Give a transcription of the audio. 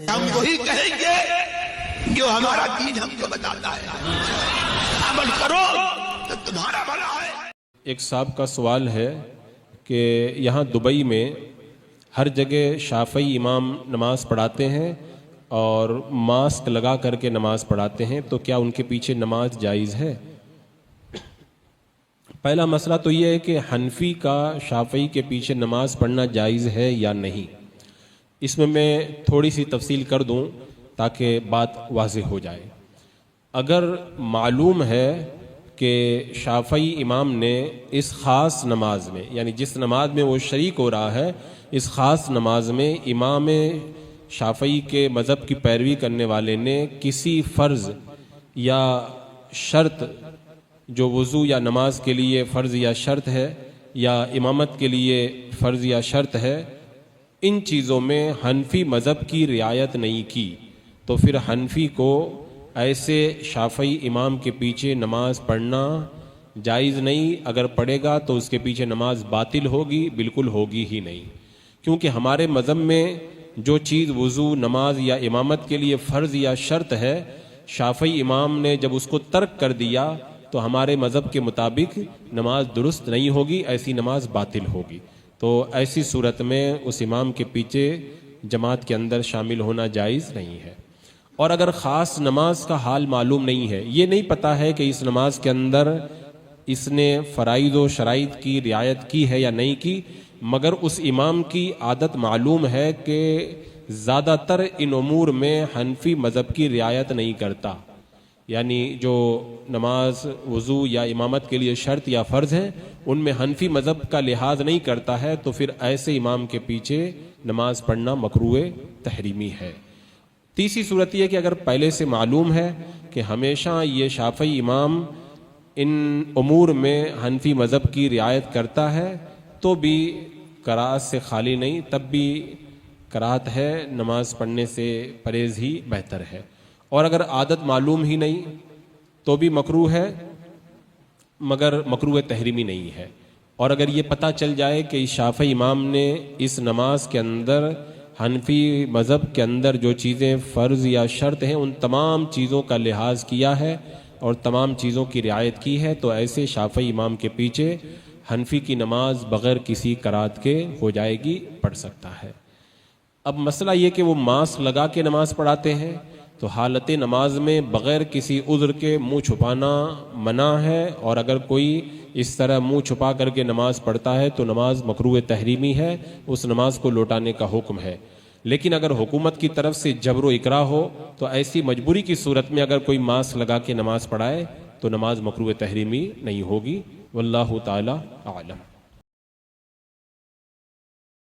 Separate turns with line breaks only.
ہم وہی کہیں گے جو ہمارا دین ہم کو بتاتا ہے، عمل کرو تو تمہارا بھلا ہے۔
ایک صاحب کا سوال ہے کہ یہاں دبئی میں ہر جگہ شافعی امام نماز پڑھاتے ہیں اور ماسک لگا کر کے نماز پڑھاتے ہیں، تو کیا ان کے پیچھے نماز جائز ہے؟ پہلا مسئلہ تو یہ ہے کہ حنفی کا شافعی کے پیچھے نماز پڑھنا جائز ہے یا نہیں۔ اس میں تھوڑی سی تفصیل کر دوں تاکہ بات واضح ہو جائے۔ اگر معلوم ہے کہ شافعی امام نے اس خاص نماز میں، یعنی جس نماز میں وہ شریک ہو رہا ہے، اس خاص نماز میں امام شافعی کے مذہب کی پیروی کرنے والے نے کسی فرض یا شرط جو وضو یا نماز کے لیے فرض یا شرط ہے یا امامت کے لیے فرض یا شرط ہے، ان چیزوں میں حنفی مذہب کی رعایت نہیں کی، تو پھر حنفی کو ایسے شافعی امام کے پیچھے نماز پڑھنا جائز نہیں۔ اگر پڑھے گا تو اس کے پیچھے نماز باطل ہوگی، بالکل ہوگی ہی نہیں، کیونکہ ہمارے مذہب میں جو چیز وضو، نماز یا امامت کے لیے فرض یا شرط ہے، شافعی امام نے جب اس کو ترک کر دیا تو ہمارے مذہب کے مطابق نماز درست نہیں ہوگی، ایسی نماز باطل ہوگی۔ تو ایسی صورت میں اس امام کے پیچھے جماعت کے اندر شامل ہونا جائز نہیں ہے۔ اور اگر خاص نماز کا حال معلوم نہیں ہے، یہ نہیں پتا ہے کہ اس نماز کے اندر اس نے فرائض و شرائط کی رعایت کی ہے یا نہیں کی، مگر اس امام کی عادت معلوم ہے کہ زیادہ تر ان امور میں حنفی مذہب کی رعایت نہیں کرتا، یعنی جو نماز، وضو یا امامت کے لیے شرط یا فرض ہیں ان میں حنفی مذہب کا لحاظ نہیں کرتا ہے، تو پھر ایسے امام کے پیچھے نماز پڑھنا مکروہ تحریمی ہے۔ تیسری صورت یہ کہ اگر پہلے سے معلوم ہے کہ ہمیشہ یہ شافعی امام ان امور میں حنفی مذہب کی رعایت کرتا ہے تو بھی کراہت سے خالی نہیں، تب بھی کراہت ہے، نماز پڑھنے سے پرہیز ہی بہتر ہے۔ اور اگر عادت معلوم ہی نہیں تو بھی مکروہ ہے، مگر مکروہ تحریمی نہیں ہے۔ اور اگر یہ پتہ چل جائے کہ شافعی امام نے اس نماز کے اندر حنفی مذہب کے اندر جو چیزیں فرض یا شرط ہیں ان تمام چیزوں کا لحاظ کیا ہے اور تمام چیزوں کی رعایت کی ہے، تو ایسے شافعی امام کے پیچھے حنفی کی نماز بغیر کسی کراہت کے ہو جائے گی، پڑھ سکتا ہے۔ اب مسئلہ یہ کہ وہ ماسک لگا کے نماز پڑھاتے ہیں، تو حالت نماز میں بغیر کسی عذر کے منہ چھپانا منع ہے، اور اگر کوئی اس طرح منہ چھپا کر کے نماز پڑھتا ہے تو نماز مکروہ تحریمی ہے، اس نماز کو لوٹانے کا حکم ہے۔ لیکن اگر حکومت کی طرف سے جبر و اکراہ ہو تو ایسی مجبوری کی صورت میں اگر کوئی ماسک لگا کے نماز پڑھائے تو نماز مکروہ تحریمی نہیں ہوگی، واللہ تعالی اعلم۔